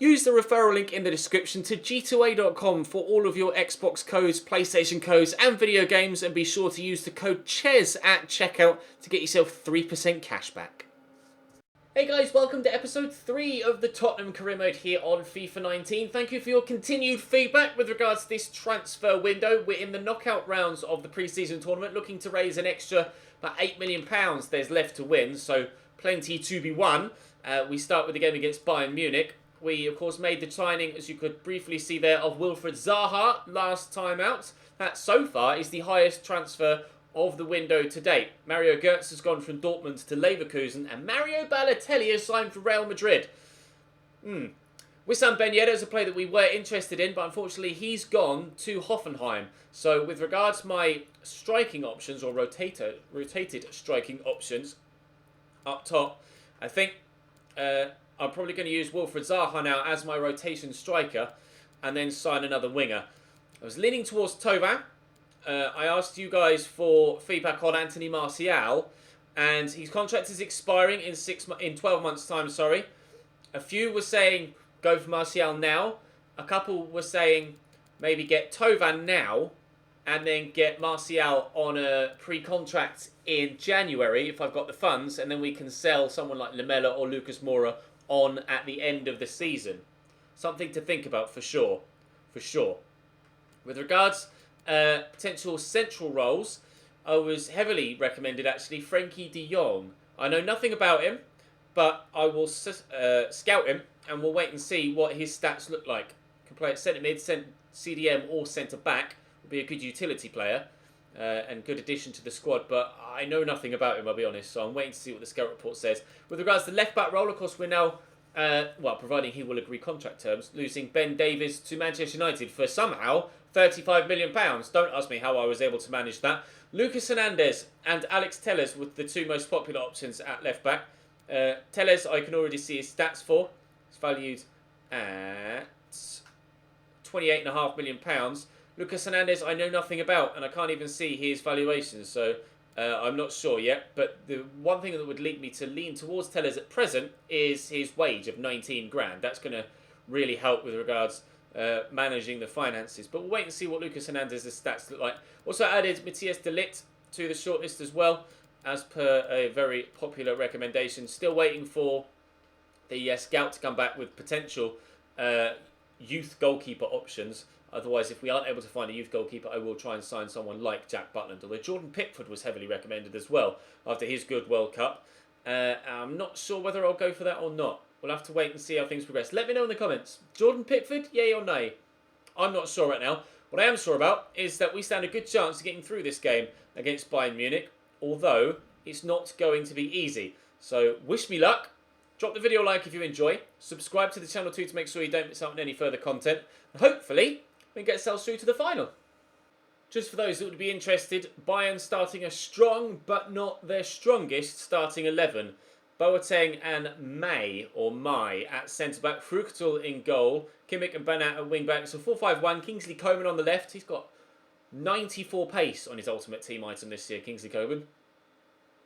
Use the referral link in the description to g2a.com for all of your Xbox codes, PlayStation codes and video games, and be sure to use the code CHES at checkout to get yourself 3% cash back. Hey guys, welcome to episode 3 of the Tottenham career mode here on FIFA 19. Thank you for your continued feedback with regards to this transfer window. We're in the knockout rounds of the pre-season tournament, looking to raise an extra about £8 million there's left to win, so plenty to be won. We start with the game against Bayern Munich. We, of course, made the signing, as you could briefly see there, of Wilfried Zaha last time out. That, so far, is the highest transfer of the window to date. Mario Götze has gone from Dortmund to Leverkusen, and Mario Balotelli has signed for Real Madrid. Wissam Ben Yedder is a player that we were interested in, but unfortunately he's gone to Hoffenheim. So with regards to my striking options, or rotated striking options, up top, I think I'm probably going to use Wilfried Zaha now as my rotation striker and then sign another winger. I was leaning towards Thauvin. I asked you guys for feedback on Anthony Martial, and his contract is expiring in 12 months' time. Sorry, a few were saying go for Martial now. A couple were saying maybe get Thauvin now and then get Martial on a pre-contract in January if I've got the funds, and then we can sell someone like Lamela or Lucas Moura on at the end of the season. Something to think about for sure. With regards potential central roles, I was heavily recommended actually Frenkie de Jong. I know nothing about him, but I will scout him and we'll wait and see what his stats look like. Can play at centre mid, CDM or centre back. Will be a good utility player and good addition to the squad, but I know nothing about him, I'll be honest, so I'm waiting to see what the scout report says. With regards to the left back role, of course, we're now, well, providing he will agree contract terms, losing Ben Davies to Manchester United for somehow £35 million. Don't ask me how I was able to manage that. Lucas Hernandez and Alex Telles were the two most popular options at left back. Telles, I can already see his stats for. It's valued at £28.5 million. Lucas Hernandez, I know nothing about, and I can't even see his valuations, so I'm not sure yet. But the one thing that would lead me to lean towards Telles at present is his wage of 19 grand. That's going to really help with regards managing the finances. But we'll wait and see what Lucas Hernandez's stats look like. Also added Matthias de Ligt to the shortlist as well, as per a very popular recommendation. Still waiting for the scout to come back with potential youth goalkeeper options. Otherwise, if we aren't able to find a youth goalkeeper, I will try and sign someone like Jack Butland. Although Jordan Pickford was heavily recommended as well after his good World Cup. I'm not sure whether I'll go for that or not. We'll have to wait and see how things progress. Let me know in the comments. Jordan Pickford, yay or nay? I'm not sure right now. What I am sure about is that we stand a good chance of getting through this game against Bayern Munich, although it's not going to be easy. So wish me luck. Drop the video a like if you enjoy. Subscribe to the channel too to make sure you don't miss out on any further content. And hopefully we can get ourselves through to the final. Just for those that would be interested, Bayern starting a strong but not their strongest starting 11. Boateng and May at centre-back, Fruchtel in goal, Kimmich and Banat at wing-back. So 4-5-1, Kingsley Coman on the left. He's got 94 pace on his ultimate team item this year, Kingsley Coman.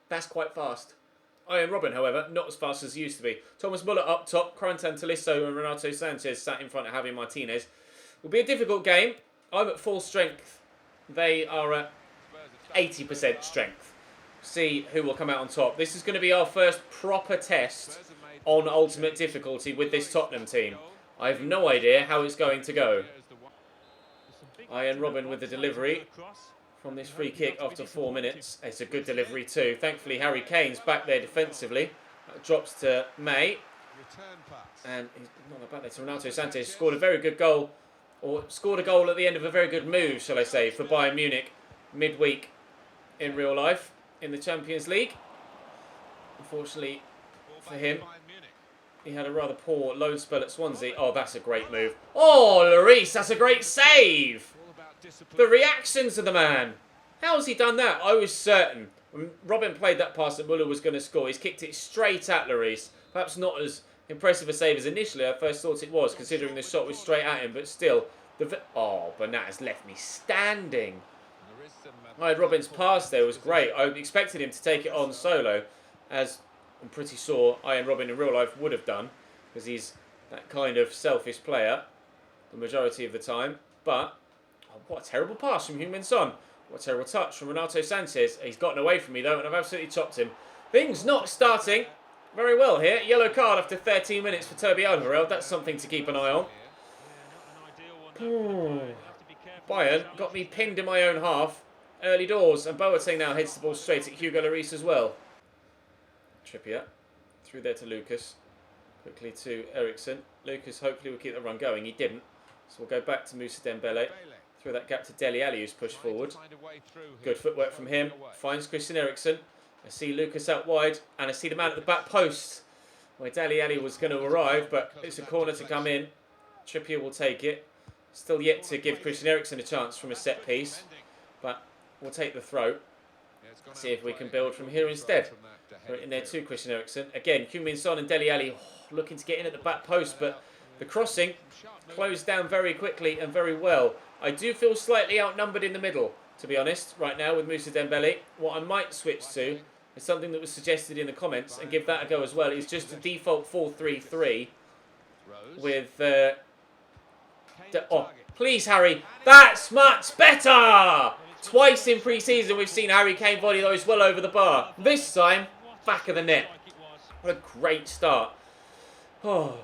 That's quite fast. Ian Robin, however, not as fast as he used to be. Thomas Muller up top, Corentin Tolisso and Renato Sanchez sat in front of Javi Martinez. Will be a difficult game. I'm at full strength. They are at 80% strength. See who will come out on top. This is going to be our first proper test on ultimate difficulty with this Tottenham team. I have no idea how it's going to go. Ian Robin with the delivery from this free kick after 4 minutes. It's a good delivery too. Thankfully, Harry Kane's back there defensively. Drops to May. And he's not back there to Renato Sanchez. Scored a very good goal. Or scored a goal at the end of a very good move, shall I say, for Bayern Munich midweek in real life in the Champions League. Unfortunately for him, he had a rather poor loan spell at Swansea. Oh, that's a great move. Oh, Lloris, that's a great save. The reactions of the man. How has he done that? I was certain. When Robin played that pass that Muller was going to score, he's kicked it straight at Lloris. Perhaps not as impressive a save as initially I first thought it was, considering the shot was straight at him, but still. Oh, Bernat has left me standing. Robin's pass there was great. I expected him to take it on solo, as I'm pretty sure Ian Robin in real life would have done, because he's that kind of selfish player the majority of the time. But, oh, what a terrible pass from Heung-min Son. What a terrible touch from Renato Sanchez. He's gotten away from me though, and I've absolutely chopped him. Things not starting very well here. Yellow card after 13 minutes for Toby Alderweireld. That's something to keep an eye on. Bayern got me pinned in my own half early doors, and Boateng now heads the ball straight at Hugo Lloris as well. Trippier through there to Lucas, quickly to Eriksen. Lucas hopefully will keep the run going. He didn't, so we'll go back to Moussa Dembele through that gap to Dele Alli, who's pushed forward. Good footwork from him. Finds Christian Eriksen. I see Lucas out wide, and I see the man at the back post where Dele Alli was going to arrive, but it's a corner to come in. Trippier will take it. Still yet to give Christian Eriksen a chance from a set piece, but we'll take the throw. See if we can build from here instead. Put it in there to Christian Eriksen. Again, Heung-min Son and Dele Alli looking to get in at the back post, but the crossing closed down very quickly and very well. I do feel slightly outnumbered in the middle, to be honest, right now with Moussa Dembele. What I might switch to is something that was suggested in the comments and give that a go as well. It's just a default 4-3-3 with... oh, please, Harry. That's much better! Twice in pre-season we've seen Harry Kane volley those well over the bar. This time, back of the net. What a great start. Oh,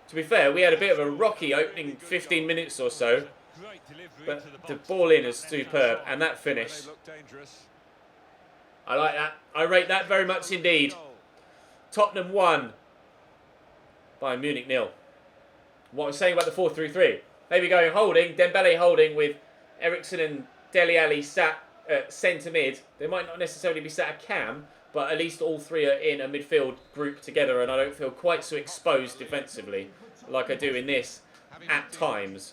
to be fair, we had a bit of a rocky opening 15 minutes or so. But the ball in is superb. And that finish. I like that. I rate that very much indeed. Tottenham 1. Bayern Munich 0. What I was saying about the 4-3-3. Maybe going holding. Dembele holding with Eriksen and Dele Alli sat at centre mid. They might not necessarily be sat at cam, but at least all three are in a midfield group together, and I don't feel quite so exposed defensively like I do in this at times.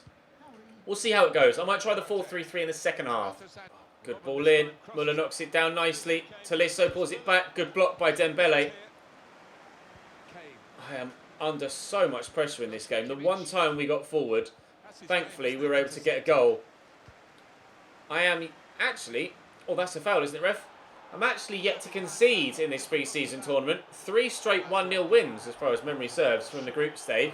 We'll see how it goes. I might try the 4-3-3 in the second half. Good ball in. Muller knocks it down nicely. Tolisso pulls it back. Good block by Dembele. I am under so much pressure in this game. The one time we got forward, thankfully we were able to get a goal. I am actually... Oh, that's a foul, isn't it, ref? I'm actually yet to concede in this pre-season tournament. 3 straight 1-0 wins, as far as memory serves, from the group stage.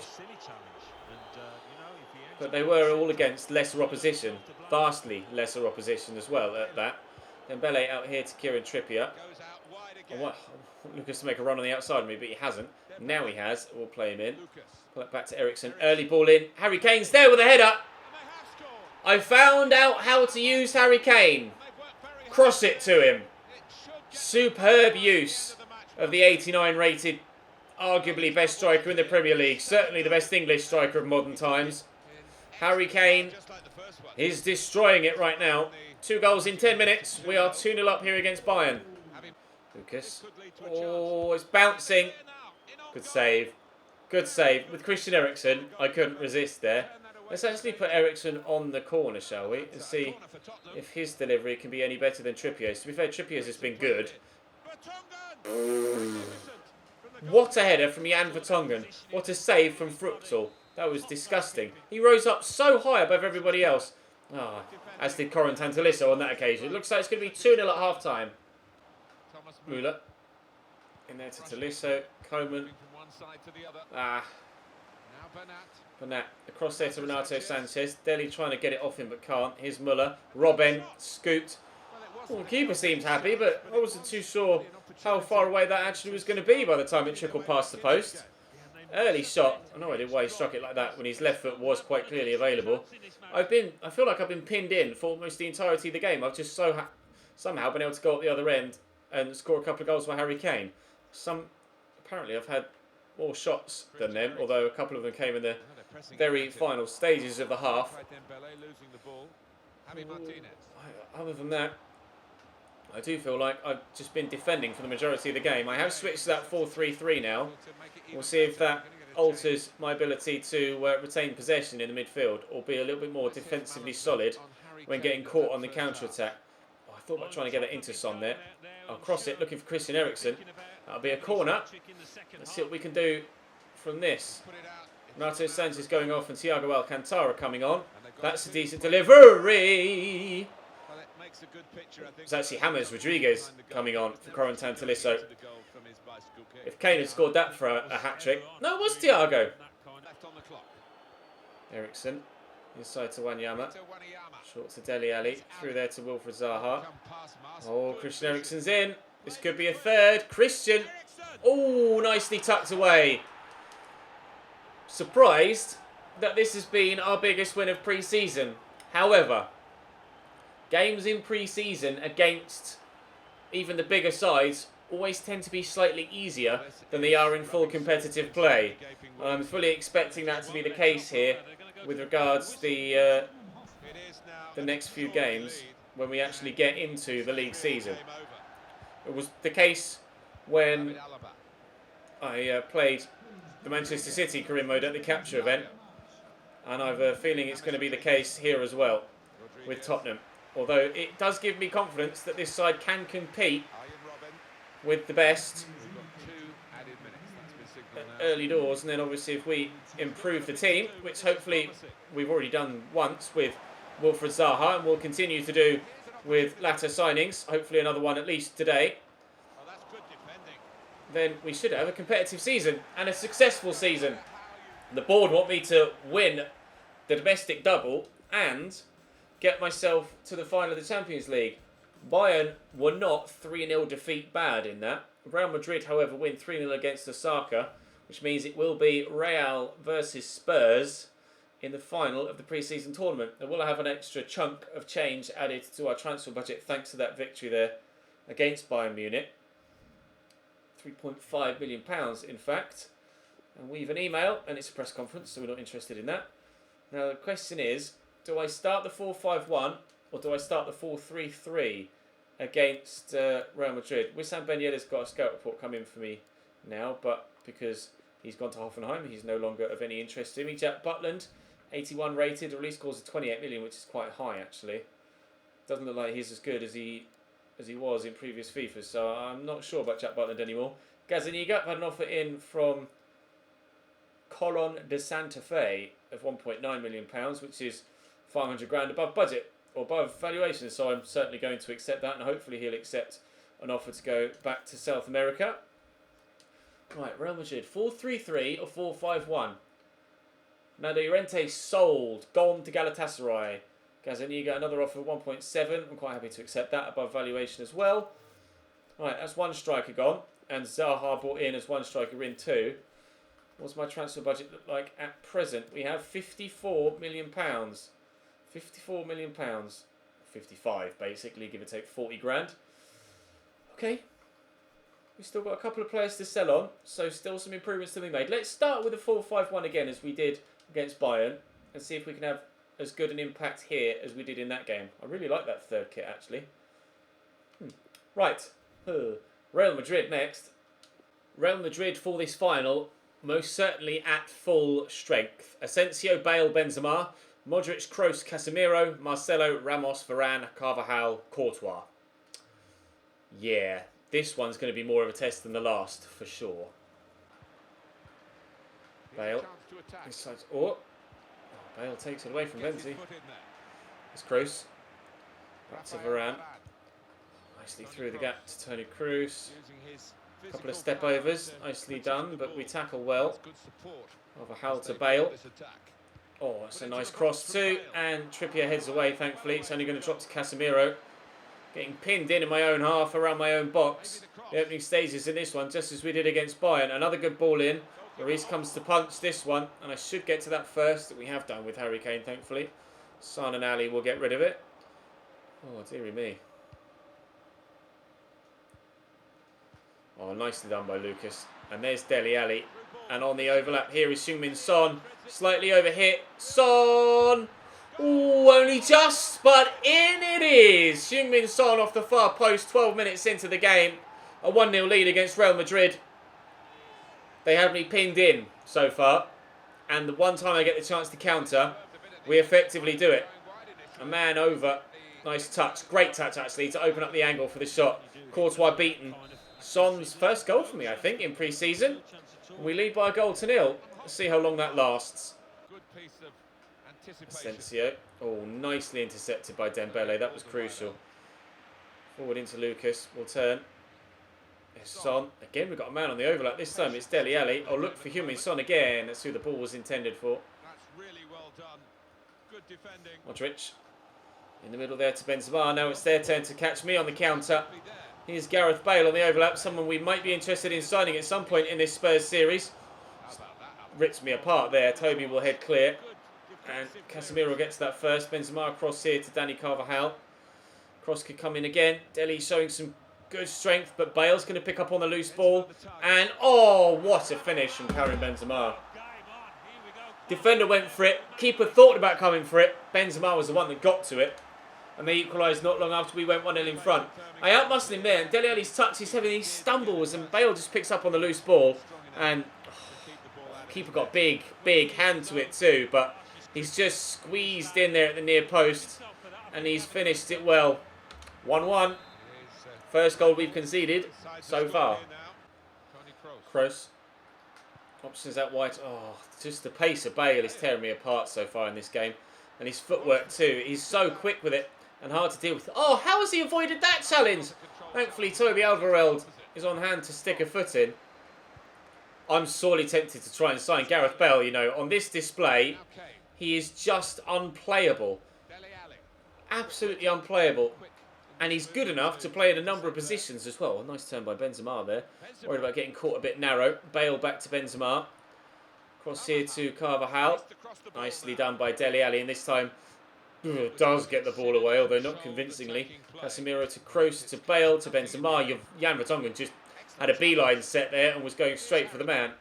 But they were all against lesser opposition. Vastly lesser opposition as well at that. Dembele out here to Kieran Trippier. I want Lucas to make a run on the outside of me, but he hasn't. Now he has. We'll play him in. Pull it back to Eriksen. Early ball in. Harry Kane's there with a header. I found out how to use Harry Kane. Cross it to him. Superb use of the 89 rated, arguably best striker in the Premier League. Certainly the best English striker of modern times. Harry Kane is destroying it right now. 2 goals in 10 minutes. We are 2-0 up here against Bayern. Lucas. Oh, it's bouncing. Good save. Good save. With Christian Eriksen, I couldn't resist there. Let's actually put Eriksen on the corner, shall we? And see if his delivery can be any better than Trippier's. To be fair, Trippier's has been good. What a header from Jan Vertonghen. What a save from Fruchtel. That was disgusting. He rose up so high above everybody else. Oh, as did Corentin Tolisso on that occasion. It looks like it's going to be 2-0 at half-time. Müller. In there to Tolisso. Coman. Bernat. Across there to Renato Sanchez. Dele trying to get it off him but can't. Here's Muller. Robben. Scooped. Well, the keeper seems happy, but I wasn't too sure how far away that actually was going to be by the time it trickled past the post. Early shot. I have no idea why he struck it like that when his left foot was quite clearly available. I feel like I've been pinned in for almost the entirety of the game. I've just somehow been able to go up the other end and score a couple of goals for Harry Kane. Apparently I've had more shots than them, although a couple of them came in the very final stages of the half. Other than that, I do feel like I've just been defending for the majority of the game. I have switched to that 4-3-3 now. We'll see if that alters my ability to retain possession in the midfield or be a little bit more defensively solid when getting caught on the counter-attack. Oh, I thought about trying to get it into Son there. I'll cross it, looking for Christian Eriksen. That'll be a corner. Let's see what we can do from this. Renato Sanchez going off and Thiago Alcantara coming on. That's a decent delivery. It's actually James Rodriguez coming on for Corentin Tolisso. If Kane had scored that for a hat-trick... No, it was Thiago. Ericsson. Inside to Wanyama. Short to Dele Alli. Through there to Wilfried Zaha. Oh, Christian Eriksen's in. This could be a third. Christian. Oh, nicely tucked away. Surprised that this has been our biggest win of pre-season. However, games in pre-season against even the bigger sides always tend to be slightly easier than they are in full competitive play. I'm fully expecting that to be the case here with regards to the next few games when we actually get into the league season. It was the case when I played the Manchester City career mode at the capture event, and I've a feeling it's going to be the case here as well with Tottenham. Although it does give me confidence that this side can compete with the best early doors, and then obviously if we improve the team, which hopefully we've already done once with Wilfried Zaha and we'll continue to do with latter signings, hopefully another one at least today, then we should have a competitive season and a successful season. The board want me to win the domestic double and get myself to the final of the Champions League. Bayern were not 3-0 defeat bad in that. Real Madrid, however, win 3-0 against Osaka, which means it will be Real versus Spurs in the final of the pre-season tournament. And we'll have an extra chunk of change added to our transfer budget thanks to that victory there against Bayern Munich. £3.5 million, in fact. And we have an email, and it's a press conference, so we're not interested in that. Now, the question is, do I start the 4-5-1 or do I start the 4-3-3 against Real Madrid? Wissam Ben Yedder's got a scout report coming for me now, but because he's gone to Hoffenheim, he's no longer of any interest to me. Jack Butland, 81 rated, release scores of 28 million, which is quite high actually. Doesn't look like he's as good as he was in previous FIFA, so I'm not sure about Jack Butland anymore. Gazaniga had an offer in from Colon de Santa Fe of £1.9 million, which is 500 grand above budget or above valuation, so I'm certainly going to accept that, and hopefully he'll accept an offer to go back to South America. Right, Real Madrid, 4-3-3 or 4-5-1. Nando Llorente sold, gone to Galatasaray. Gazaniga, another offer of 1.7. I'm quite happy to accept that, above valuation as well. Right, that's one striker gone, and Zaha brought in as one striker in too. What's my transfer budget look like at present? We have £54 million. £54 million. 55 basically, give or take 40 grand. Okay. We've still got a couple of players to sell on, so still some improvements to be made. Let's start with the 4-5-1 again as we did against Bayern and see if we can have as good an impact here as we did in that game. I really like that third kit actually. Right. Real Madrid next. Real Madrid for this final, most certainly at full strength. Asensio, Bale, Benzema, Modric, Kroos, Casemiro, Marcelo, Ramos, Varane, Carvajal, Courtois. Yeah, this one's going to be more of a test than the last, for sure. Bale. Bale takes it away from Benzi. It's Kroos. Back to Varane. Nicely through the gap to Toni Kroos. A couple of step overs. Nicely done, but we tackle well. Carvajal to Bale. Oh, that's a nice cross too. And Trippier heads away, thankfully. It's only going to drop to Casemiro. Getting pinned in my own half around my own box. The opening stages in this one, just as we did against Bayern. Another good ball in. Lloris comes to punch this one. And I should get to that first that we have done with Harry Kane, thankfully. Son and Ali will get rid of it. Oh, dearie me. Oh, nicely done by Lucas. And there's Dele Alli. And on the overlap here is Heung-min Son. Slightly overhit. Son! Ooh, only just, but in it is. Heung-min Son off the far post, 12 minutes into the game. A 1-0 lead against Real Madrid. They have me pinned in so far. And the one time I get the chance to counter, we effectively do it. A man over. Nice touch. Great touch, actually, to open up the angle for the shot. Courtois beaten. Son's first goal for me, I think, in pre-season. We lead by a goal to 0. Let's see how long that lasts. Asensio. Oh, nicely intercepted by Dembele. That was crucial. Forward into Lucas. We'll turn. There's Son. Again, we've got a man on the overlap. This time it's Dele Alli. Oh, look for Heung-min Son again. That's who the ball was intended for. Modric. In the middle there to Benzema. Now it's their turn to catch me on the counter. Here's Gareth Bale on the overlap. Someone we might be interested in signing at some point in this Spurs series. Rips me apart there. Toby will head clear. And Casemiro gets that first. Benzema across here to Dani Carvajal. Cross could come in again. Dele showing some good strength, but Bale's going to pick up on the loose ball. And, oh, what a finish from Karim Benzema. Defender went for it. Keeper thought about coming for it. Benzema was the one that got to it. And they equalised not long after we went 1-0 in front. I outmuscled him there. And Dele Alli's touch is heavy. He stumbles and Bale just picks up on the loose ball. And keeper got big hand to it too. But he's just squeezed in there at the near post. And he's finished it well. 1-1. First goal we've conceded so far. Kroos. Options out wide. Oh, just the pace of Bale is tearing me apart so far in this game. And his footwork too. He's so quick with it and hard to deal with. Oh, how has he avoided that challenge? Thankfully, Toby Alderweireld is on hand to stick a foot in. I'm sorely tempted to try and sign Gareth Bale, you know. On this display, he is just unplayable. Absolutely unplayable. And he's good enough to play in a number of positions as well. A nice turn by Benzema there. Worried about getting caught a bit narrow. Bale back to Benzema. Cross here to Carvajal. Nicely done by Dele Alli. And this time does get the ball away, although not convincingly. Casemiro to Kroos to Bale to Benzema. Jan Vertonghen just had a beeline set there and was going straight for the man.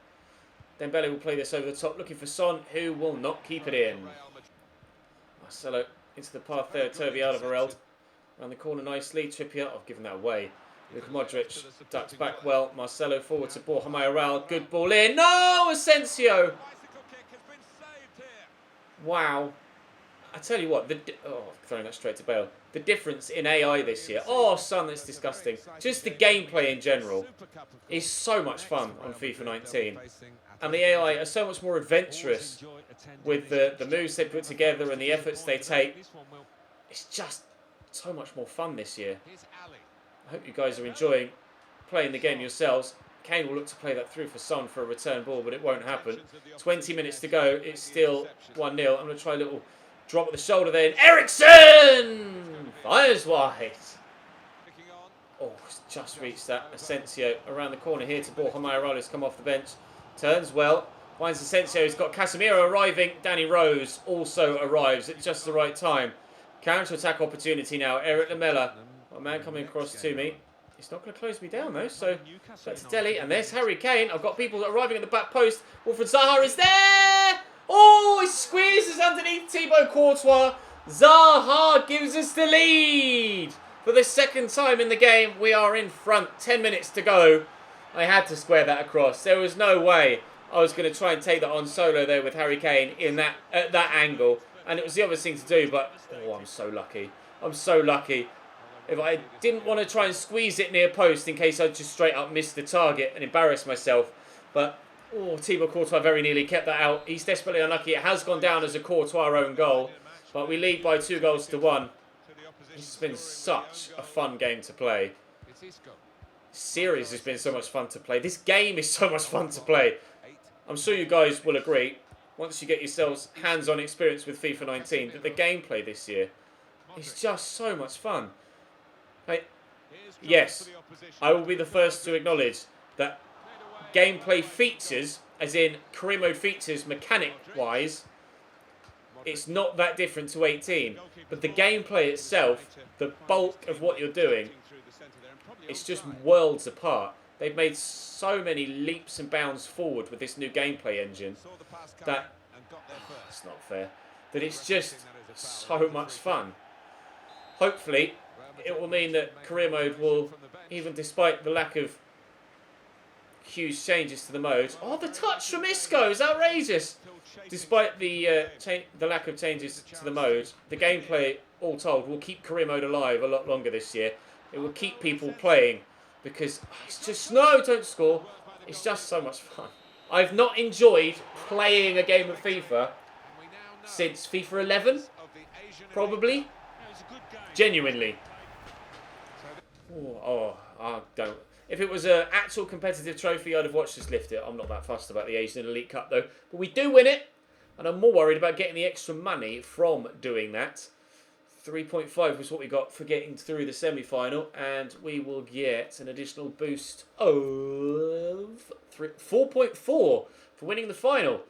Then Dembele will play this over the top, looking for Son, who will not keep it in. Marcelo into the path there. Toby Alderweireld. Around the corner nicely. Trippier, I've given that away. Luka Modric ducks back well. Marcelo forward to Borja Mayoral. Good ball in. No! Asensio! Wow. I tell you what, throwing that straight to Bale. The difference in AI this year. Oh, son, that's disgusting. Just the gameplay in general is so much fun on FIFA 19. And the AI are so much more adventurous with the moves they put together and the efforts they take. It's just so much more fun this year. I hope you guys are enjoying playing the game yourselves. Kane will look to play that through for Son for a return ball, but it won't happen. 20 minutes to go. It's still 1-0. I'm going to try a little drop at the shoulder there. Ericsson fires wide. Oh, just reached that. Asensio around the corner here to Borja Mayoral, who's come off the bench. Turns well. Finds Asensio. He's got Casemiro arriving. Danny Rose also arrives at just the right time. Counter-attack opportunity now. Eric Lamela. A man coming across to me. He's not going to close me down though. So that's Dele. And there's Harry Kane. I've got people arriving at the back post. Wilfred Zaha is there. Oh, he squeezes underneath Thibaut Courtois. Zaha gives us the lead. For the second time in the game, we are in front. 10 minutes to go. I had to square that across. There was no way I was going to try and take that on solo there with Harry Kane at that angle. And it was the obvious thing to do, but oh, I'm so lucky. I'm so lucky. If I didn't want to try and squeeze it near post in case I'd just straight up missed the target and embarrass myself. But, oh, Thibaut Courtois very nearly kept that out. He's desperately unlucky. It has gone down as a Courtois own goal. But we lead by 2-1. It's been such a fun game to play. This series has been so much fun to play. This game is so much fun to play. I'm sure you guys will agree, once you get yourselves hands-on experience with FIFA 19, that the gameplay this year is just so much fun. Yes, I will be the first to acknowledge that gameplay features, as in career mode features mechanic-wise, it's not that different to 18. But the gameplay itself, the bulk of what you're doing, it's just worlds apart. They've made so many leaps and bounds forward with this new gameplay engine that it's not fair. That it's just so much fun. Hopefully, it will mean that career mode will, even despite the lack of huge changes to the mode. Oh, the touch from Isco is outrageous. Despite the lack of changes to the mode, the gameplay, all told, will keep career mode alive a lot longer this year. It will keep people playing because it's just, no, don't score. It's just so much fun. I've not enjoyed playing a game of FIFA since FIFA 11, probably. Genuinely. I don't. If it was an actual competitive trophy, I'd have watched us lift it. I'm not that fussed about the Asian Elite Cup, though. But we do win it. And I'm more worried about getting the extra money from doing that. 3.5 was what we got for getting through the semi-final, and we will get an additional boost of 4.4 for winning the final.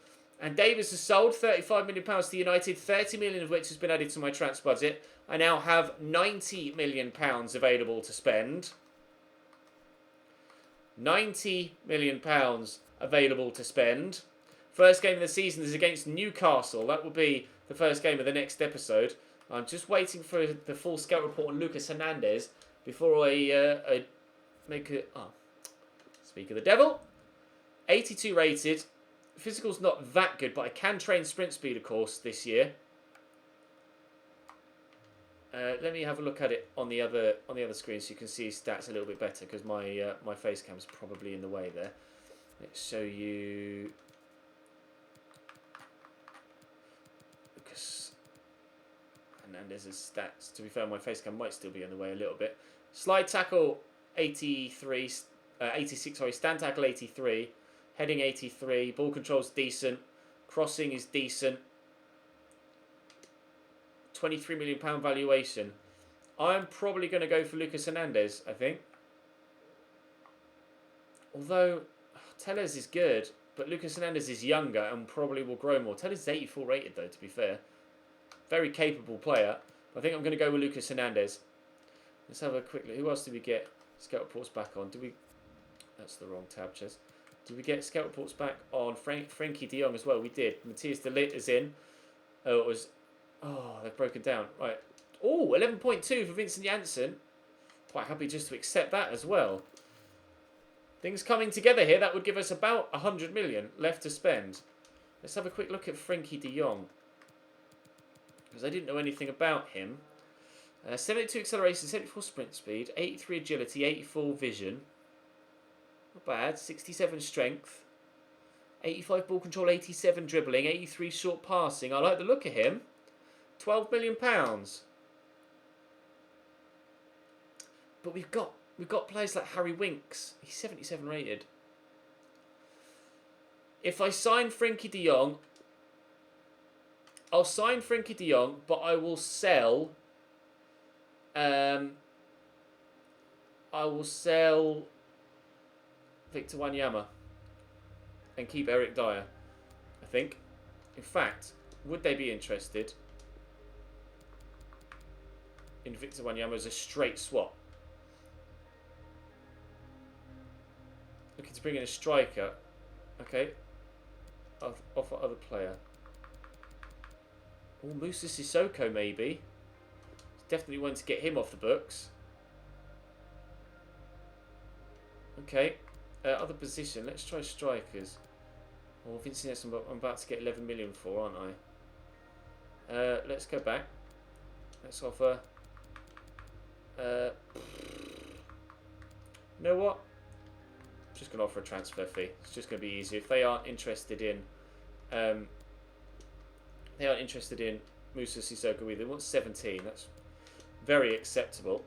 And Davis has sold £35 million to United, 30 million of which has been added to my transfer budget. I now have £90 million available to spend. £90 million available to spend. First game of the season is against Newcastle. That will be the first game of the next episode. I'm just waiting for the full scout report on Lucas Hernandez before I make a... Oh, speak of the devil. 82 rated. Physical's not that good, but I can train sprint speed, of course, this year. Let me have a look at it on the other screen so you can see his stats a little bit better, because my face cam's probably in the way there. Let's show you Lucas Hernandez's stats. To be fair, my face cam might still be in the way a little bit. Slide tackle 86, sorry, stand tackle 83, heading 83, ball control's decent, crossing is decent. £23 million valuation. I'm probably going to go for Lucas Hernandez, I think. Although, Tellez is good, but Lucas Hernandez is younger and probably will grow more. Tellez is 84 rated, though, to be fair. Very capable player. I think I'm going to go with Lucas Hernandez. Let's have a quick look. Who else did we get scout reports back on? Did we... That's the wrong tab, Ches. Did we get scout reports back on Frankie de Jong as well? We did. Matthias de Ligt is in. Oh, it was... Oh, they've broken down. Right. Oh, 11.2 for Vincent Janssen. Quite happy just to accept that as well. Things coming together here. That would give us about 100 million left to spend. Let's have a quick look at Frankie de Jong, because I didn't know anything about him. 72 acceleration, 74 sprint speed, 83 agility, 84 vision. Not bad. 67 strength. 85 ball control, 87 dribbling, 83 short passing. I like the look of him. £12 million. But we've got players like Harry Winks. He's 77 rated. If I sign Frankie de Jong, I'll sign Frankie de Jong, but I will sell. I will sell Victor Wanyama and keep Eric Dyer, I think. In fact, would they be interested in Victor Wanyama as a straight swap? Looking to bring in a striker. Okay. I'll offer other player. Oh, Moussa Sissoko maybe. Definitely want to get him off the books. Okay. Other position. Let's try strikers. Oh, Vincent, I'm about to get 11 million for, aren't I? Let's go back. Let's offer... you know what? I'm just going to offer a transfer fee. It's just going to be easier. If they aren't interested in... Moussa Sissoko, they want 17. That's very acceptable.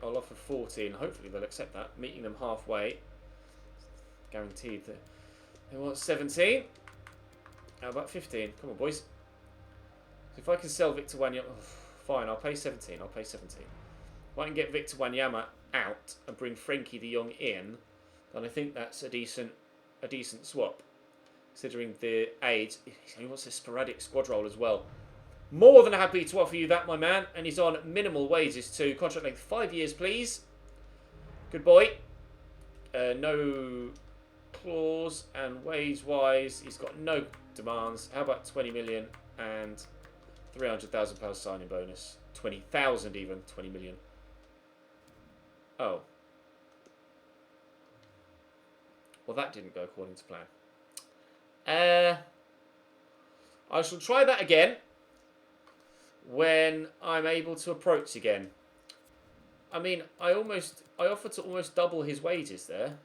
I'll offer 14. Hopefully they'll accept that. Meeting them halfway. Guaranteed that they want 17. How about 15? Come on, boys. So if I can sell Victor Wanyama... Oh, fine, I'll pay 17. I'll pay 17. If I can get Victor Wanyama out and bring Frankie de Jong in, then I think that's a decent swap. Considering the age, he wants a sporadic squad role as well. More than happy to offer you that, my man. And he's on minimal wages too. Contract length 5 years, please. Good boy. No clause, and wage-wise, he's got no demands. How about 20 million and £300,000 signing bonus? 20,000 even. 20 million. Oh. Well, that didn't go according to plan. I shall try that again when I'm able to approach again. I mean, I offered to almost double his wages there.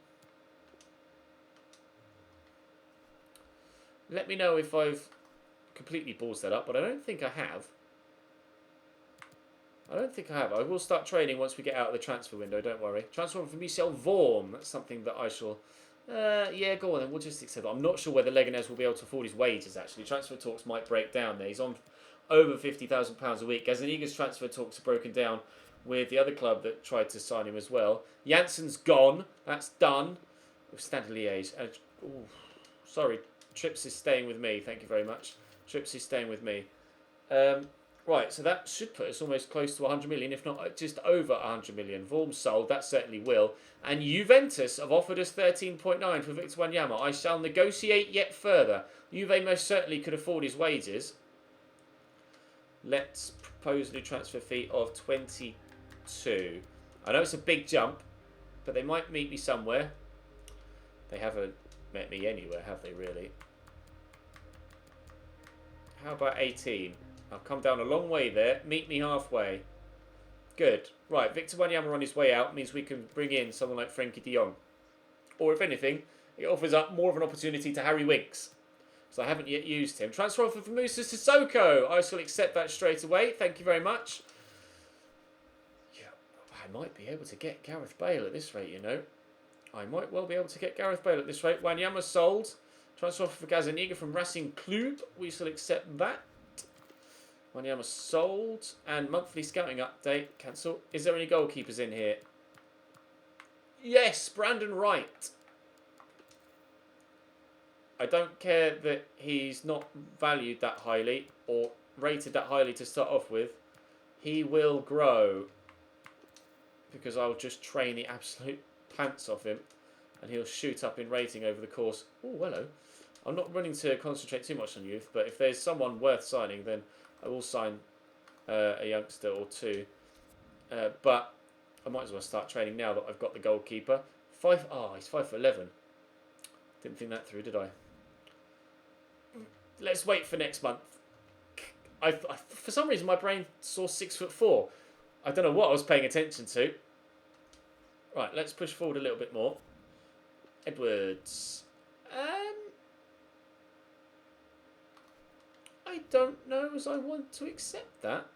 Let me know if I've completely ballsed that up, but I don't think I have. I will start training once we get out of the transfer window, don't worry. Transfer for Michel Vorm. That's something that I shall Yeah, go on then. We'll just accept that. I'm not sure whether Leganés will be able to afford his wages, actually. Transfer talks might break down there. He's on over £50,000 a week. Gazaniga's transfer talks are broken down with the other club that tried to sign him as well. Janssen's gone. That's done. With Stade Liège. Sorry, Trips is staying with me. Thank you very much. Trips is staying with me. Right, so that should put us almost close to 100 million, if not just over 100 million. Vorm sold, that certainly will. And Juventus have offered us 13.9 for Victor Wanyama. I shall negotiate yet further. Juve most certainly could afford his wages. Let's propose a new transfer fee of 22. I know it's a big jump, but they might meet me somewhere. They haven't met me anywhere, have they really? How about 18? I've come down a long way there. Meet me halfway. Good. Right, Victor Wanyama on his way out means we can bring in someone like Frenkie de Jong. Or if anything, it offers up more of an opportunity to Harry Winks. So I haven't yet used him. Transfer offer for Moussa Sissoko. I shall accept that straight away. Thank you very much. Yeah, I might be able to get Gareth Bale at this rate, you know. I might well be able to get Gareth Bale at this rate. Wanyama sold. Transfer offer for Gazaniga from Racing Club. We shall accept that. Wanyama sold. And monthly scouting update. Cancel. Is there any goalkeepers in here? Yes, Brandon Wright. I don't care that he's not valued that highly or rated that highly to start off with. He will grow because I'll just train the absolute pants off him and he'll shoot up in rating over the course. Oh, hello. I'm not running to concentrate too much on youth, but if there's someone worth signing, then I will sign a youngster or two. But I might as well start training now that I've got the goalkeeper. He's 5'11". Didn't think that through, did I? Let's wait for next month. For some reason, my brain saw 6'4". I don't know what I was paying attention to. Right, let's push forward a little bit more. Edwards. I don't know as I want to accept that.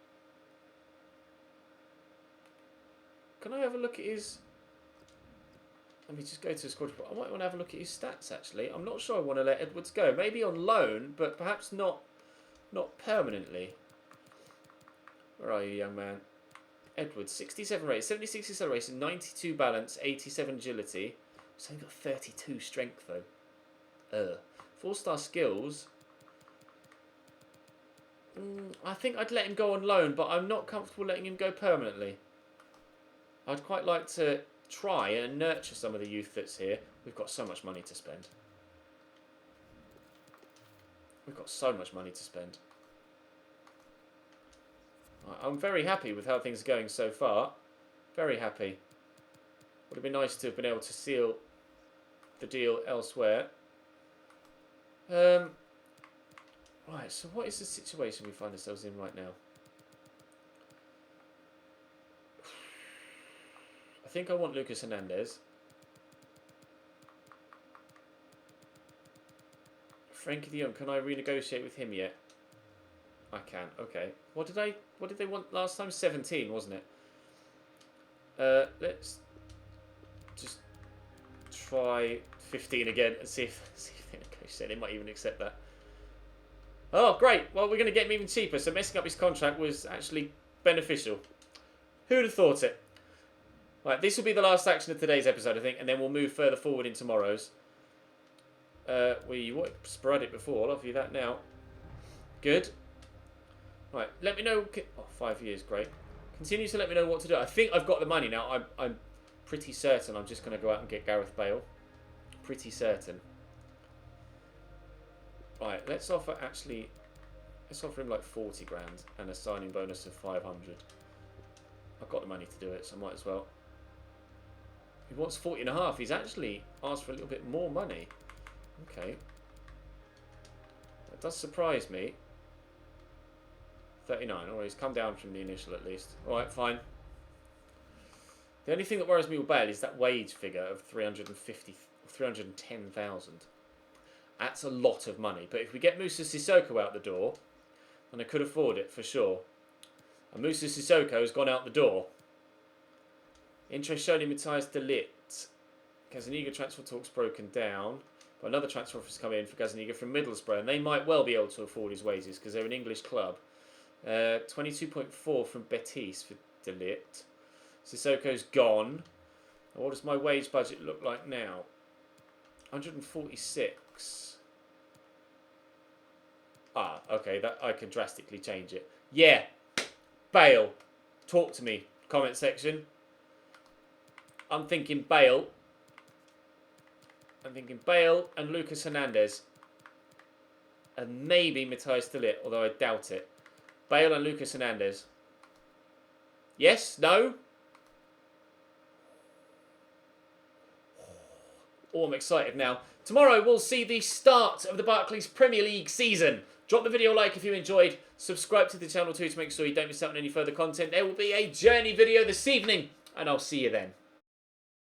Can I have a look at his... Let me just go to the squad report. I might want to have a look at his stats, actually. I'm not sure I want to let Edwards go. Maybe on loan, but perhaps not permanently. Where are you, young man? Edwards, 67 rate, 76 acceleration, 92 balance, 87 agility. He's only got 32 strength, though. 4-star skills. I think I'd let him go on loan, but I'm not comfortable letting him go permanently. I'd quite like to try and nurture some of the youth that's here. We've got so much money to spend. We've got so much money to spend. I'm very happy with how things are going so far. Very happy. Would have been nice to have been able to seal the deal elsewhere. Right, so what is the situation we find ourselves in right now? I think I want Lucas Hernandez. Frenkie de Jong, can I renegotiate with him yet? I can, okay. What did they want last time? 17, wasn't it? Let's just try 15 again and see if they negotiate. They might even accept that. Oh, great. Well, we're going to get him even cheaper. So messing up his contract was actually beneficial. Who'd have thought it? Right, this will be the last action of today's episode, I think, and then we'll move further forward in tomorrow's. We spread it before. I'll offer you that now. Good. Right, let me know. Oh, 5 years, great. Continue to let me know what to do. I think I've got the money now. I'm pretty certain I'm just going to go out and get Gareth Bale. Pretty certain. Right, let's offer him like 40 grand and a signing bonus of 500. I've got the money to do it, so I might as well. He wants 40.5. He's actually asked for a little bit more money. Okay. That does surprise me. 39. Alright, he's come down from the initial at least. Alright, fine. The only thing that worries me with Bale is that wage figure of 310,000. That's a lot of money. But if we get Moussa Sissoko out the door, then I could afford it for sure. And Moussa Sissoko has gone out the door. Interest shown in Matthias de Ligt. Gazaniga transfer talks broken down. But another transfer offer has come in for Gazaniga from Middlesbrough, and they might well be able to afford his wages because they're an English club. 22.4 from Betis for De Ligt. Sissoko's gone. What does my wage budget look like now? 146. Okay, that I can drastically change it. Yeah, Bale. Talk to me, comment section. I'm thinking Bale. I'm thinking Bale and Lucas Hernandez. And maybe Matthias De Ligt, although I doubt it. Bale and Lucas Hernandez. Yes? No? Oh, I'm excited now. Tomorrow we'll see the start of the Barclays Premier League season. Drop the video a like if you enjoyed. Subscribe to the channel too to make sure you don't miss out on any further content. There will be a journey video this evening, and I'll see you then.